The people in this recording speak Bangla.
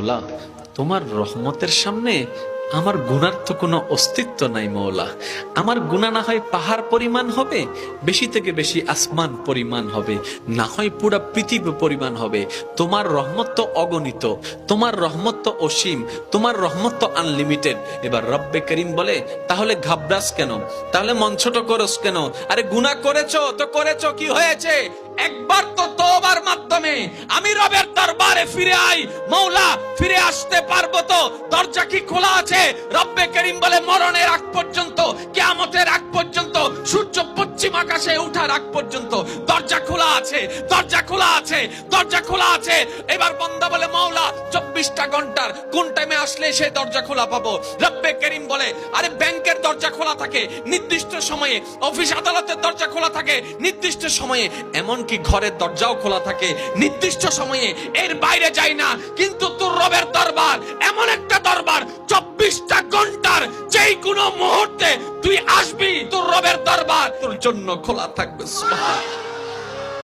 মৌলা, তোমার রহমতের সামনে আমার গুনার তো কোনো অস্তিত্ব নাই মৌলা। আমার গুনাহ না হয় পাহাড় পরিমাণ হবে, বেশি থেকে বেশি আসমান পরিমাণ হবে, না হয় পুরা পৃথিবী পরিমাণ হবে। তোমার রহমত তো অগণিত, তোমার রহমত তো অসীম, তোমার রহমত তো আনলিমিটেড। এবার রব্বে করিম বলে, তাহলে ঘাবড়াস কেন, তাহলে মন ছোট করস কেন? আরে গুনাহ করেছো তো করেছো, কি হয়েছে? একবার তো তওবার মাধ্যমে আমি রবের দরবারে ফিরে আই। মৌলা, ফিরে আসতে পারবো তো? দরজা কি খোলা আছে? রব্বে করিম বলে, মরণের আগ পর্যন্ত, কিয়ামতের আগ পর্যন্ত, সূর্য পশ্চিম আকাশে ওঠার আগ পর্যন্ত দরজা খোলা আছে, দরজা খোলা আছে, দরজা খোলা আছে। এবার বান্দা বলে, মৌলা 24টা ঘন্টার কোন টাইমে আসলে সেই দরজা খোলা পাবো? রব্বে করিম বলে, আরে ব্যাংকের দরজা খোলা থাকে নির্দিষ্ট সময়ে, অফিস আদালতের দরজা খোলা থাকে নির্দিষ্ট সময়ে, এমনকি ঘরের দরজাও খোলা থাকে নির্দিষ্ট সময়ে, এর বাইরে যাই না। কিন্তু তোর রবের দরবার এমন একটা দরবার, 24টা ঘন্টার যেই কোনো মুহূর্তে তুই আসবি, তোর রবের দরবার তোর জন্য খোলা থাকবে। সুবহানাল্লাহ।